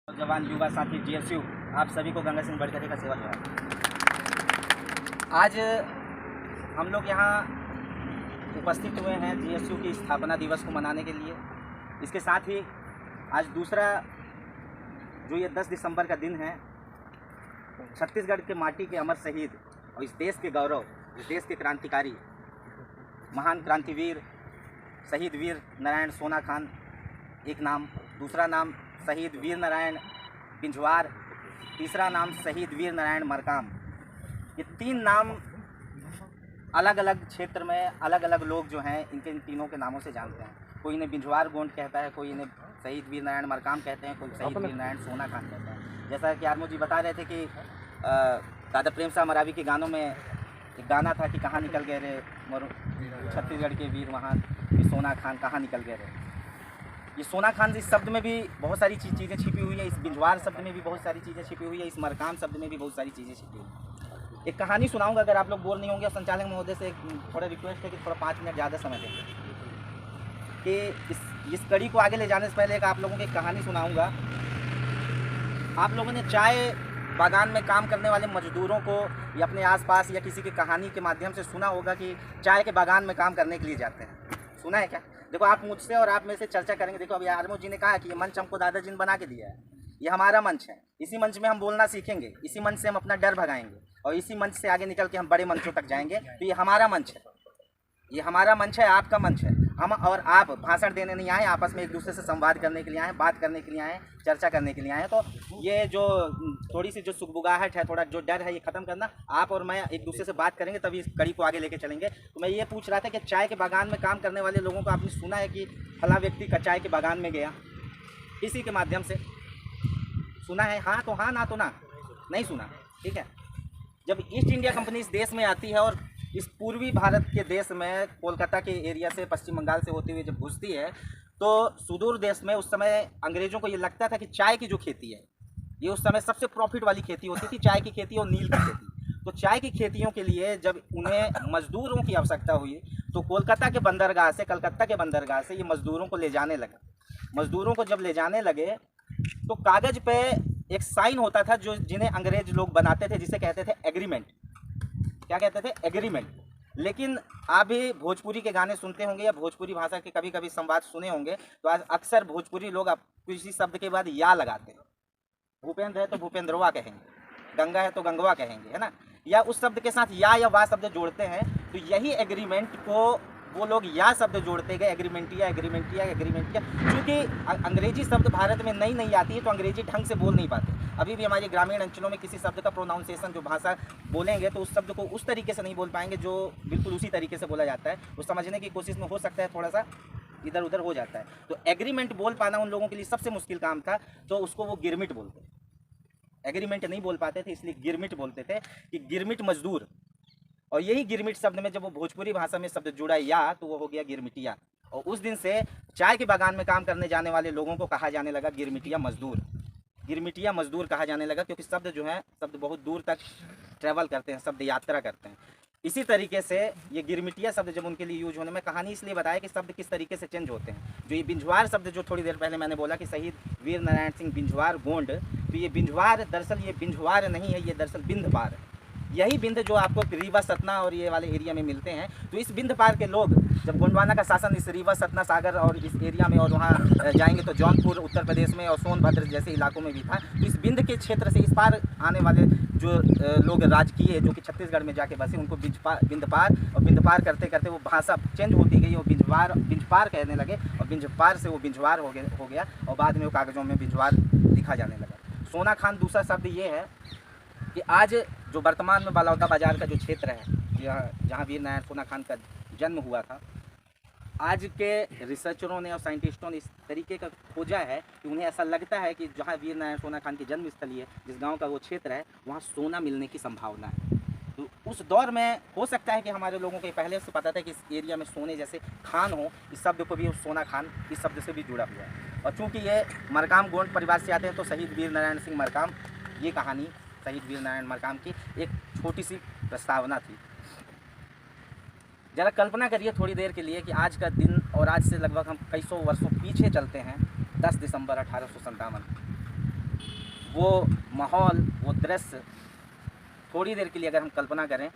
जवान युवा साथी जीएसयू, आप सभी को गंगा सिंह बड़करी का सेवा जोहार। आज हम लोग यहाँ उपस्थित हुए हैं जीएसयू की स्थापना दिवस को मनाने के लिए। इसके साथ ही आज दूसरा जो ये 10 दिसंबर का दिन है, छत्तीसगढ़ के माटी के अमर शहीद और इस देश के गौरव, इस देश के क्रांतिकारी, महान क्रांतिवीर शहीद वीर नारायण सोना खान एक नाम, दूसरा नाम शहीद वीर नारायण पिंजवार, तीसरा नाम शहीद वीर नारायण मरकाम। ये तीन नाम अलग अलग क्षेत्र में अलग अलग लोग जो हैं इनके इन तीनों के नामों से जानते हैं। कोई इन्हें बिंजवार गोंड कहता है, कोई इन्हें शहीद वीर नारायण मरकाम कहते हैं, कोई शहीद वीर नारायण सोना खान कहता है। जैसा कि आर्मो जी बता रहे थे कि दादा प्रेम साहब मरावी के गानों में एक गाना था कि कहाँ निकल गए रे छत्तीसगढ़ के वीर महान, सोना खान कहाँ निकल गए रे। ये सोना खान इस शब्द में भी बहुत सारी चीज़ें छिपी हुई है, इस बिंजवार शब्द में भी बहुत सारी चीज़ें छिपी हुई है, इस मरकाम शब्द में भी बहुत सारी चीज़ें छिपी हुई है। एक कहानी सुनाऊंगा, अगर आप लोग बोर नहीं होंगे। संचालक महोदय से थोड़ा रिक्वेस्ट है कि थोड़ा 5 मिनट ज़्यादा समय दें कि इस कड़ी को आगे ले जाने से पहले एक आप लोगों की कहानी सुनाऊंगा। आप लोगों ने चाय बागान में काम करने वाले मजदूरों को या अपने आसपास या किसी की कहानी के माध्यम से सुना होगा कि चाय के बागान में काम करने के लिए जाते हैं। सुना है क्या? देखो, आप मुझसे और आप मेरे से चर्चा करेंगे। देखो, अभी आर्मो जी ने कहा कि ये मंच हमको दादाजी ने बना के दिया है, ये हमारा मंच है। इसी मंच में हम बोलना सीखेंगे, इसी मंच से हम अपना डर भगाएंगे और इसी मंच से आगे निकल के हम बड़े मंचों तक जाएंगे। तो ये हमारा मंच है, ये हमारा मंच है, आपका मंच है। हम और आप भाषण देने नहीं आए, आपस में एक दूसरे से संवाद करने के लिए आए, बात करने के लिए आए, चर्चा करने के लिए आए। तो ये जो थोड़ी सी जो सुगबुगाहट है, थोड़ा जो डर है, ये ख़त्म करना। आप और मैं एक दूसरे से बात करेंगे तभी इस कड़ी को आगे लेके चलेंगे। तो मैं ये पूछ रहा था कि चाय के बागान में काम करने वाले लोगों को आपने सुना है कि फला व्यक्ति का चाय के बागान में गया, इसी के माध्यम से सुना है? हाँ तो हाँ, ना तो ना, नहीं सुना। ठीक है, जब ईस्ट इंडिया कंपनी इस देश में आती है और इस पूर्वी भारत के देश में कोलकाता के एरिया से पश्चिम बंगाल से होती हुई जब घुसती है, तो सुदूर देश में उस समय अंग्रेज़ों को ये लगता था कि चाय की जो खेती है ये उस समय सबसे प्रॉफिट वाली खेती होती थी, चाय की खेती और नील की खेती। तो चाय की खेतियों के लिए जब उन्हें मजदूरों की आवश्यकता हुई तो कोलकाता के बंदरगाह से, कलकत्ता के बंदरगाह से ये मजदूरों को ले जाने लगा। मजदूरों को जब ले जाने लगे तो कागज़ पे एक साइन होता था जो जिन्हें अंग्रेज लोग बनाते थे, जिसे कहते थे एग्रीमेंट। क्या कहते थे? एग्रीमेंट। लेकिन आप भी भोजपुरी के गाने सुनते होंगे या भोजपुरी भाषा के कभी कभी संवाद सुने होंगे, तो आज अक्सर भोजपुरी लोग आप किसी शब्द के बाद या लगाते हैं। भूपेंद्र है तो भूपेंद्रवा कहेंगे, गंगा है तो गंगवा कहेंगे, है ना, या उस शब्द के साथ या वाह शब्द जोड़ते हैं। तो यही एग्रीमेंट को वो लोग या शब्द जोड़ते गए, एग्रीमेंटिया एग्रीमेंटिया एग्रीमेंटिया। क्योंकि अंग्रेजी शब्द भारत में नई नहीं आती है तो अंग्रेजी ढंग से बोल नहीं पाते। अभी भी हमारे ग्रामीण अंचलों में किसी शब्द का प्रोनाउंसिएशन, जो भाषा बोलेंगे तो उस शब्द को उस तरीके से नहीं बोल पाएंगे जो बिल्कुल उसी तरीके से बोला जाता है। वो समझने की कोशिश में हो सकता है थोड़ा सा इधर उधर हो जाता है। तो एग्रीमेंट बोल पाना उन लोगों के लिए सबसे मुश्किल काम था, तो उसको वो गिरमिट बोलते। एग्रीमेंट नहीं बोल पाते थे इसलिए गिरमिट बोलते थे कि गिरमिट मजदूर। और यही गिरमिट शब्द में जब वो भोजपुरी भाषा में शब्द जुड़ा या, तो वो हो गया गिरमिटिया। और उस दिन से चाय के बागान में काम करने जाने वाले लोगों को कहा जाने लगा गिरमिटिया मजदूर। गिरमिटिया मजदूर कहा जाने लगा क्योंकि शब्द जो है, शब्द बहुत दूर तक ट्रैवल करते हैं, शब्द यात्रा करते हैं। इसी तरीके से ये गिरमिटिया शब्द जब उनके लिए यूज होने में, कहानी इसलिए बताया कि शब्द किस तरीके से चेंज होते हैं। जो ये बिंजवार शब्द जो थोड़ी देर पहले मैंने बोला कि शहीद वीर नारायण सिंह बिंजवार गोंड, तो ये बिंजवार दरअसल ये बिंजवार नहीं है, ये दरअसल बिंद पार है। यही बिंद जो आपको रीवा सतना और ये वाले एरिया में मिलते हैं। तो इस बिंद पार के लोग, जब गोंडवाना का शासन इस रीवा सतना सागर और इस एरिया में और वहाँ जाएंगे तो जौनपुर उत्तर प्रदेश में और सोनभद्र जैसे इलाकों में भी था। तो इस बिंद के क्षेत्र से इस पार आने वाले जो लोग राजकीय जो कि छत्तीसगढ़ में जाके बसे, उनको बिंद पार करते करते वो भाषा चेंज होती गई, वो बिंज पार कहने लगे और बिंज पार से वो बिंजवार हो गया और बाद में वो कागज़ों में बिंजवार लिखा जाने लगा। सोना खान दूसरा शब्द ये है कि आज जो वर्तमान में बालौदा बाजार का जो क्षेत्र है, जहाँ वीर नारायण सोना खान का जन्म हुआ था, आज के रिसर्चरों ने और साइंटिस्टों ने इस तरीके का खोजा है कि उन्हें ऐसा लगता है कि जहाँ वीर नारायण सोना खान की जन्मस्थली है, जिस गांव का वो क्षेत्र है, वहाँ सोना मिलने की संभावना है। तो उस दौर में हो सकता है कि हमारे लोगों को पहले से पता था कि इस एरिया में सोने जैसे खान हो, इस शब्द को भी सोना खान इस शब्द से भी जुड़ा हुआ है। और चूँकि ये मरकाम गोंड परिवार से आते हैं तो शहीद वीर नारायण सिंह मरकाम, ये कहानी शहीद वीर नारायण मरकाम की एक छोटी सी प्रस्तावना थी। जरा कल्पना करिए थोड़ी देर के लिए कि आज का दिन और आज से लगभग हम कई सौ वर्षों पीछे चलते हैं। 10 दिसंबर 1857। वो माहौल, वो दृश्य थोड़ी देर के लिए अगर हम कल्पना करें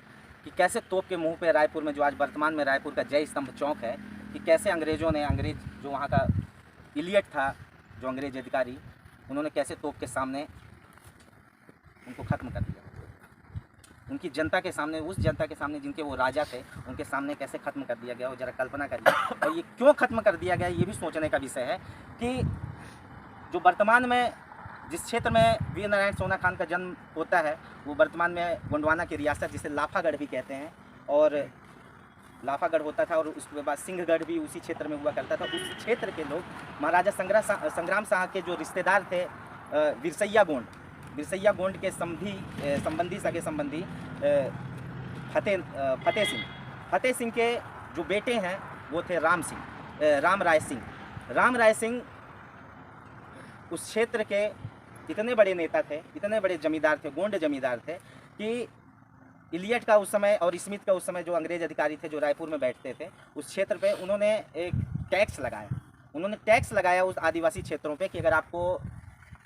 कि कैसे तोप के मुंह पे रायपुर में, जो आज वर्तमान में रायपुर का जय स्तंभ चौक है, कि कैसे अंग्रेज़ों ने, अंग्रेज़ जो वहाँ का इलियट था, जो अंग्रेज अधिकारी, उन्होंने कैसे तोप के सामने उनको ख़त्म कर दिया। उनकी जनता के सामने, उस जनता के सामने जिनके वो राजा थे, उनके सामने कैसे ख़त्म कर दिया गया, वो ज़रा कल्पना करिए। और ये क्यों ख़त्म कर दिया गया, ये भी सोचने का विषय है कि जो वर्तमान में जिस क्षेत्र में वीर नारायण सोना खान का जन्म होता है, वो वर्तमान में गोंडवाना की रियासत, जिसे लाफागढ़ भी कहते हैं, और लाफागढ़ होता था, और उसके बाद सिंहगढ़ भी उसी क्षेत्र में हुआ करता था। उस क्षेत्र के लोग महाराजा संग्राम शाह के जो रिश्तेदार थे, बिरसैया गोंड के संबंधी, सगे संबंधी फतेह सिंह के जो बेटे हैं वो थे राम राय सिंह उस क्षेत्र के इतने बड़े नेता थे, इतने बड़े जमींदार थे, गोंड जमींदार थे, कि इलियट का उस समय और स्मिथ का उस समय जो अंग्रेज अधिकारी थे, जो रायपुर में बैठते थे, उस क्षेत्र पे उन्होंने एक टैक्स लगाया उस आदिवासी क्षेत्रों पे, कि अगर आपको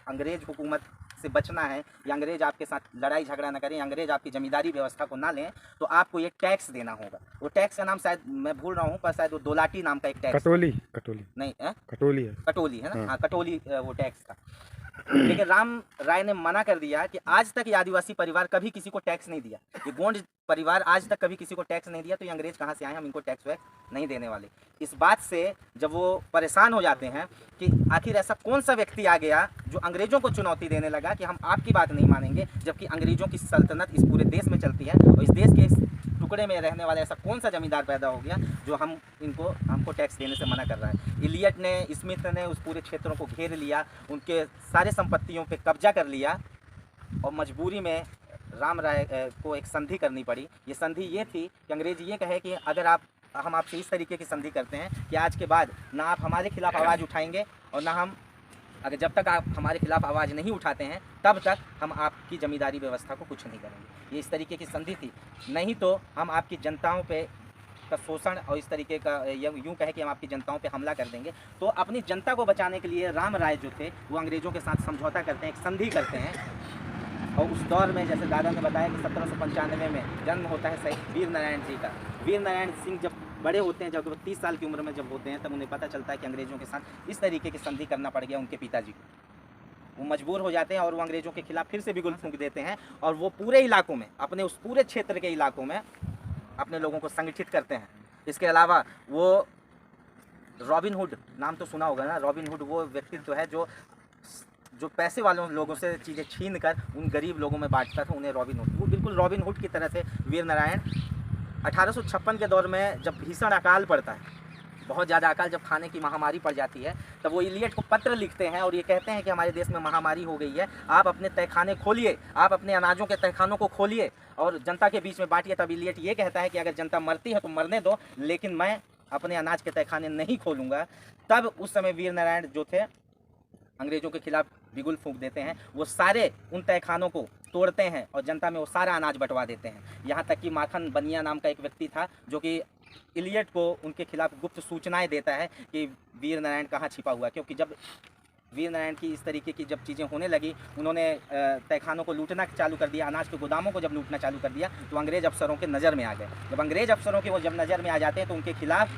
अंग्रेज हुकूमत से बचना है, या अंग्रेज आपके साथ लड़ाई झगड़ा ना करें, अंग्रेज आपकी जमींदारी व्यवस्था को ना लें, तो आपको ये टैक्स देना होगा। वो टैक्स का नाम शायद मैं भूल रहा हूँ, पर शायद वो दोलाटी नाम का एक टैक्स, कटोली नहीं है, कटोली है ना, हाँ कटोली वो टैक्स था। लेकिन राम राय ने मना कर दिया कि आज तक ये आदिवासी परिवार कभी किसी को टैक्स नहीं दिया, ये गोंड परिवार आज तक कभी किसी को टैक्स नहीं दिया, तो ये अंग्रेज कहाँ से आए, हम इनको टैक्स वैक्स नहीं देने वाले। इस बात से जब वो परेशान हो जाते हैं कि आखिर ऐसा कौन सा व्यक्ति आ गया जो अंग्रेजों को चुनौती देने लगा कि हम आपकी बात नहीं मानेंगे, जबकि अंग्रेजों की सल्तनत इस पूरे देश में चलती है, और इस देश के इस टुकड़े में रहने वाला ऐसा कौन सा जमींदार पैदा हो गया जो हमको टैक्स देने से मना कर रहा है। इलियट ने, स्मिथ ने उस पूरे क्षेत्रों को घेर लिया, उनके सारे संपत्तियों पे कब्जा कर लिया, और मजबूरी में राम राय को एक संधि करनी पड़ी। ये संधि ये थी कि अंग्रेज ये कहे कि अगर हम आपसे इस तरीके की संधि करते हैं कि आज के बाद ना आप हमारे खिलाफ आवाज़ उठाएंगे, और ना हम, अगर जब तक आप हमारे खिलाफ आवाज़ नहीं उठाते हैं तब तक हम आपकी जमींदारी व्यवस्था को कुछ नहीं करेंगे। ये इस तरीके की संधि थी, नहीं तो हम आपकी जनताओं पे का शोषण और इस तरीके का यूँ कहे कि हम आपकी जनताओं पे हमला कर देंगे। तो अपनी जनता को बचाने के लिए राम राय जो थे वो अंग्रेज़ों के साथ समझौता करते हैं, एक संधि करते हैं। और उस दौर में जैसे दादा ने बताया कि 1795 में जन्म होता है वीर नारायण जी का। वीर नारायण सिंह जब बड़े होते हैं, जब वो 30 साल की उम्र में जब होते हैं, तब उन्हें पता चलता है कि अंग्रेज़ों के साथ इस तरीके की संधि करना पड़ गया उनके पिताजी को। वो मजबूर हो जाते हैं और वो अंग्रेज़ों के खिलाफ फिर से बिगुल फूंक देते हैं, और वो पूरे इलाकों में, अपने उस पूरे क्षेत्र के इलाकों में अपने लोगों को संगठित करते हैं। इसके अलावा वो रॉबिन हुड नाम तो सुना होगा ना, रॉबिन हुड वो व्यक्तित्व है जो पैसे वालों लोगों से चीज़ें छीन कर उन गरीब लोगों में बांटता था, उन्हें रॉबिन हुड, वो बिल्कुल रॉबिन हुड की तरह से वीर नारायण 1856 के दौर में जब भीषण अकाल पड़ता है, बहुत ज़्यादा अकाल, जब खाने की महामारी पड़ जाती है, तब वो इलियट को पत्र लिखते हैं और ये कहते हैं कि हमारे देश में महामारी हो गई है, आप अपने तहखाने खोलिए, आप अपने अनाजों के तहखानों को खोलिए और जनता के बीच में बांटिए। तब इलियट ये कहता है कि अगर जनता मरती है तो मरने दो, लेकिन मैं अपने अनाज के तहखाने नहीं खोलूँगा। तब उस समय वीर नारायण जो थे अंग्रेज़ों के खिलाफ बिगुल फूंक देते हैं, वो सारे उन तहखानों को तोड़ते हैं और जनता में वो सारा अनाज बंटवा देते हैं। यहाँ तक कि माखन बनिया नाम का एक व्यक्ति था जो कि इलियट को उनके खिलाफ गुप्त सूचनाएं देता है कि वीर नारायण कहाँ छिपा हुआ, क्योंकि जब वीर नारायण की इस तरीके की जब चीज़ें होने लगी, उन्होंने तहखानों को लूटना चालू कर दिया, अनाज के गोदामों को जब लूटना चालू कर दिया, तो अंग्रेज़ अफसरों के नज़र में आ गए। जब अंग्रेज़ अफसरों के वो जब नज़र में आ जाते हैं तो उनके खिलाफ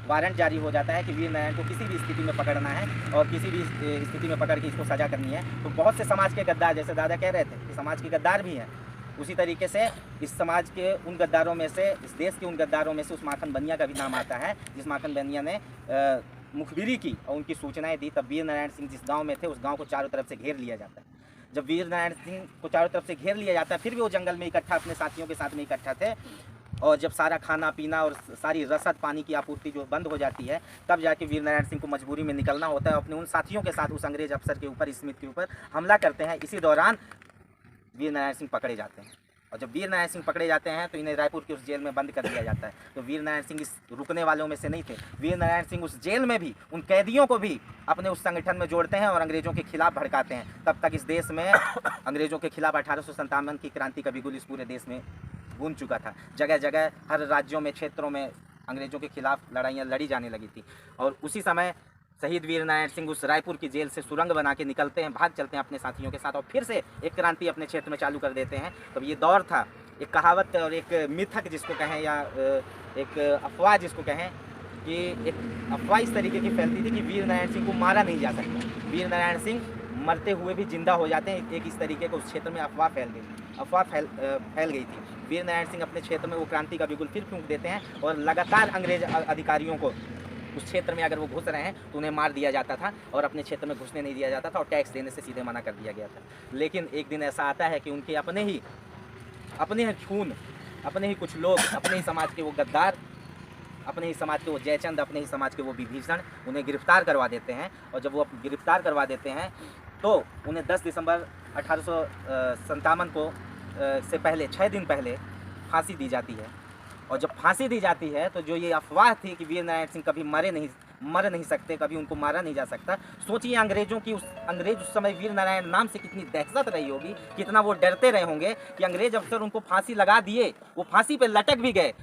वारंट जारी हो जाता है कि वीर नारायण को किसी भी स्थिति में पकड़ना है और किसी भी स्थिति में पकड़ के इसको सज़ा करनी है। तो बहुत से समाज के गद्दार, जैसे दादा कह रहे थे कि समाज के गद्दार भी हैं, उसी तरीके से इस समाज के उन गद्दारों में से, इस देश के उन गद्दारों में से उस माखन बनिया का भी नाम आता है, जिस माखन बनिया ने मुखबिरी की और उनकी सूचनाएं दी। तब वीर नारायण सिंह जिस गांव में थे, उस गांव को चारों तरफ से घेर लिया जाता है। जब वीर नारायण सिंह को चारों तरफ से घेर लिया जाता है, फिर भी वो जंगल में इकट्ठा अपने साथियों के साथ में इकट्ठा थे, और जब सारा खाना पीना और सारी रसद पानी की आपूर्ति जो बंद हो जाती है, तब जाके वीर नारायण सिंह को मजबूरी में निकलना होता है। अपने उन साथियों के साथ उस अंग्रेज अफसर के ऊपर, स्मिथ के ऊपर हमला करते हैं। इसी दौरान वीर नारायण सिंह पकड़े जाते हैं, और जब वीर नारायण सिंह पकड़े जाते हैं तो इन्हें रायपुर की उस जेल में बंद कर दिया जाता है। तो वीर नारायण सिंह इस रुकने वालों में से नहीं थे। वीर नारायण सिंह उस जेल में भी उन कैदियों को भी अपने उस संगठन में जोड़ते हैं और अंग्रेज़ों के खिलाफ भड़काते हैं। तब तक इस देश में अंग्रेज़ों के खिलाफ 1857 की क्रांति का बिगुल इस पूरे देश में गूंज चुका था। जगह जगह हर राज्यों में, क्षेत्रों में अंग्रेज़ों के खिलाफ लड़ाइयाँ लड़ी जाने लगी थी। और उसी समय शहीद वीर नारायण सिंह उस रायपुर की जेल से सुरंग बना के निकलते हैं, भाग चलते हैं अपने साथियों के साथ और फिर से एक क्रांति अपने क्षेत्र में चालू कर देते हैं। तो ये दौर था, एक कहावत और एक मिथक जिसको कहें या एक अफवाह जिसको कहें, कि एक अफवाह इस तरीके की फैलती थी कि वीर नारायण सिंह को मारा नहीं जा सकता, वीर नारायण सिंह मरते हुए भी जिंदा हो जाते हैं। एक इस तरीके को उस क्षेत्र में अफवाह फैल गई थी। वीर नारायण सिंह अपने क्षेत्र में वो क्रांति का बिगुल फिर फूंक देते हैं और लगातार अंग्रेज अधिकारियों को उस क्षेत्र में अगर वो घुस रहे हैं तो उन्हें मार दिया जाता था और अपने क्षेत्र में घुसने नहीं दिया जाता था और टैक्स देने से सीधे मना कर दिया गया था। लेकिन एक दिन ऐसा आता है कि उनके अपने ही खून, अपने ही कुछ लोग, अपने ही समाज के वो गद्दार, अपने ही समाज के वो जयचंद, अपने ही समाज के वो विभीषण उन्हें गिरफ्तार करवा देते हैं। और जब वो गिरफ्तार करवा देते हैं तो उन्हें 10 दिसंबर 1857 को से पहले 6 दिन पहले फांसी दी जाती है। और जब फांसी दी जाती है तो जो ये अफवाह थी कि वीर नारायण सिंह कभी मर नहीं सकते, कभी उनको मारा नहीं जा सकता, सोचिए अंग्रेज उस समय वीर नारायण नाम से कितनी दहशत रही होगी, कितना वो डरते रहे होंगे कि अंग्रेज अफसर उनको फांसी लगा दिए, वो फांसी पे लटक भी गए,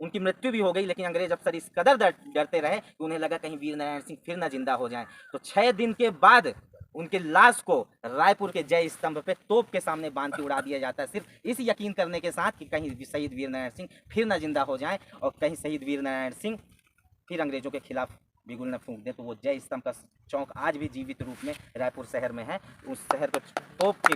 उनकी मृत्यु भी हो गई, लेकिन अंग्रेज अफसर इस कदर डरते रहे कि उन्हें लगा कहीं वीर नारायण सिंह फिर ना जिंदा हो जाएं। तो 6 दिन के बाद उनके लाश को रायपुर के जय स्तंभ पे तोप के सामने बांध के उड़ा दिया जाता है, सिर्फ इस यकीन करने के साथ कि कहीं शहीद वीर नारायण सिंह फिर ना जिंदा हो जाएं और कहीं शहीद वीर नारायण सिंह फिर अंग्रेजों के खिलाफ बिगुल न फूंक दें। तो वो जय स्तंभ का चौक आज भी जीवित रूप में रायपुर शहर में है। उस शहर को तोप के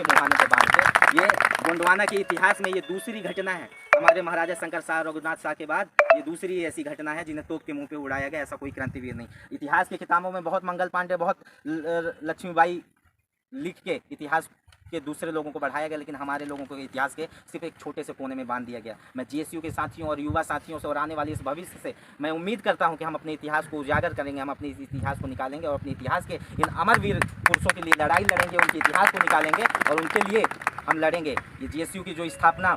मुहाने पे बांध के, ये गोंडवाना के इतिहास में ये दूसरी घटना है। हमारे महाराजा शंकर शाह रघुनाथ शाह के बाद ये दूसरी ऐसी घटना है जिन्हें तोप के मुंह पे उड़ाया गया। ऐसा कोई क्रांतिवीर नहीं। इतिहास की किताबों में बहुत मंगल पांडे, बहुत लक्ष्मीबाई लिख के इतिहास के दूसरे लोगों को बढ़ाया गया, लेकिन हमारे लोगों को इतिहास के सिर्फ एक छोटे से कोने में बांध दिया गया। मैं जीएसयू के साथियों और युवा साथियों से और आने वाले इस भविष्य से मैं उम्मीद करता हूं कि हम अपने इतिहास को उजागर करेंगे, हम अपने इतिहास को निकालेंगे और अपने इतिहास के इन अमर वीर पुरुषों के लिए लड़ाई लड़ेंगे, उनके इतिहास को निकालेंगे और उनके लिए हम लड़ेंगे। ये जीएसयू की जो स्थापना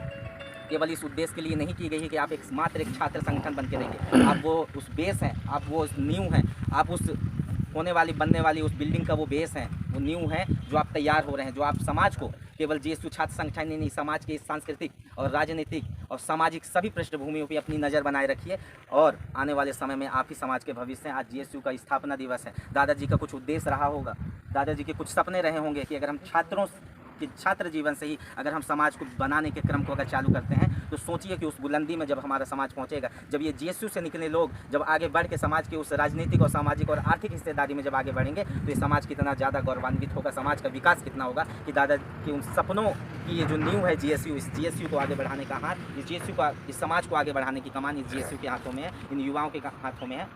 केवल इस उद्देश्य के लिए नहीं की गई है कि आप मात्र एक छात्र संगठन बन के रहिए, आप वो उस बेस हैं, आप वो उस नींव हैं, आप उस बनने वाली उस बिल्डिंग का वो बेस है, वो नींव है जो आप तैयार हो रहे हैं, जो आप समाज को केवल जीएसयू छात्र संगठन ही नहीं, समाज के इस सांस्कृतिक और राजनीतिक और सामाजिक सभी पृष्ठभूमियों पर अपनी नज़र बनाए रखिए और आने वाले समय में आप ही समाज के भविष्य हैं। आज जीएसयू का स्थापना दिवस है। दादाजी का कुछ उद्देश्य रहा होगा, दादाजी के कुछ सपने रहे होंगे कि अगर हम छात्र जीवन से ही अगर हम समाज को बनाने के क्रम को अगर चालू करते हैं तो सोचिए कि उस बुलंदी में जब हमारा समाज पहुंचेगा, जब ये जीएसयू से निकले लोग जब आगे बढ़ के समाज के उस राजनीतिक और सामाजिक और आर्थिक हिस्सेदारी में जब आगे बढ़ेंगे तो ये समाज कितना ज़्यादा गौरवान्वित होगा, समाज का विकास कितना होगा कि दादा के उन सपनों की ये जो नींव है जीएसयू, इस जीएसयू को आगे बढ़ाने का हाथ, इस जीएसयू का, इस समाज को आगे बढ़ाने की कमान इस जीएसयू के हाथों में है, इन युवाओं के हाथों में है।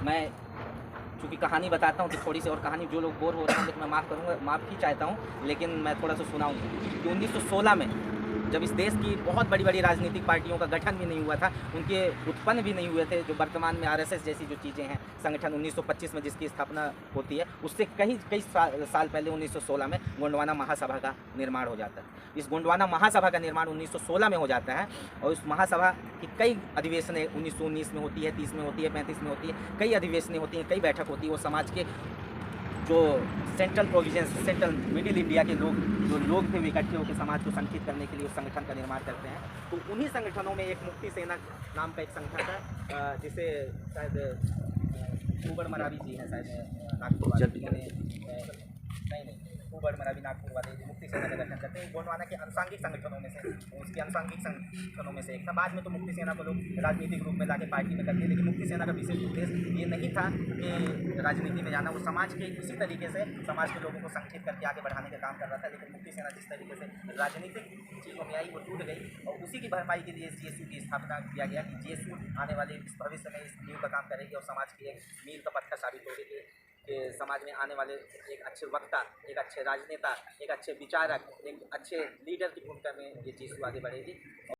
मैं चूँकि कहानी बताता हूँ तो थोड़ी सी और कहानी, जो लोग बोर हो रहे हैं तो मैं माफ़ ही चाहता हूँ, लेकिन मैं थोड़ा सा सुनाऊँ कि 1916 में जब इस देश की बहुत बड़ी बड़ी राजनीतिक पार्टियों का गठन भी नहीं हुआ था, उनके उत्पन्न भी नहीं हुए थे, जो वर्तमान में आरएसएस जैसी जो चीज़ें हैं, संगठन 1925 में जिसकी स्थापना होती है, उससे कई साल पहले 1916 में गोंडवाना महासभा का निर्माण हो जाता है। इस गोंडवाना महासभा का निर्माण 1916 में हो जाता है और उस महासभा की कई अधिवेशनें 1919 में होती है, 30 में होती है, 35 में होती है, कई अधिवेशनें होती हैं, कई बैठक होती है। वो समाज के जो सेंट्रल मिडिल इंडिया के लोग थे, इकट्ठे होकर समाज को संगठित करने के लिए उस संगठन का निर्माण करते हैं। तो उन्हीं संगठनों में एक मुक्ति सेना नाम का एक संगठन था, जिसे शायद कुबड़ मरावी जी हैं, शायद नागपुर नहीं कुबड़ मरावी नागपुर वाले मुक्ति सेना का गठन करते हैं। गोंडवाना के आंसांगिक संगठनों में से, उसके आंसांगिक संगठनों में से एक था। बाद में तो मुक्ति सेना को लोग राजनीतिक रूप में लाके पार्टी में करते हैं, लेकिन मुक्ति सेना का विशेष उद्देश्य ये नहीं था कि राजनीति में जाना, वो समाज के उसी तरीके से समाज के लोगों को संगठित करके आगे बढ़ाने का काम कर रहा था। लेकिन मुक्ति सेना जिस तरीके से राजनीतिक चीज़ों में आई वो टूट गई और उसी की भरपाई के लिए जीएसयू की स्थापना किया गया कि जीएसयू आने वाले इस भविष्य में इस नींव का काम करेगी और समाज की एक मील का पत्थर साबित होगी कि समाज में आने वाले एक अच्छे वक्ता, एक अच्छे राजनेता, एक अच्छे विचारक, एक अच्छे लीडर की भूमिका में ये चीज़ आगे बढ़ेगी।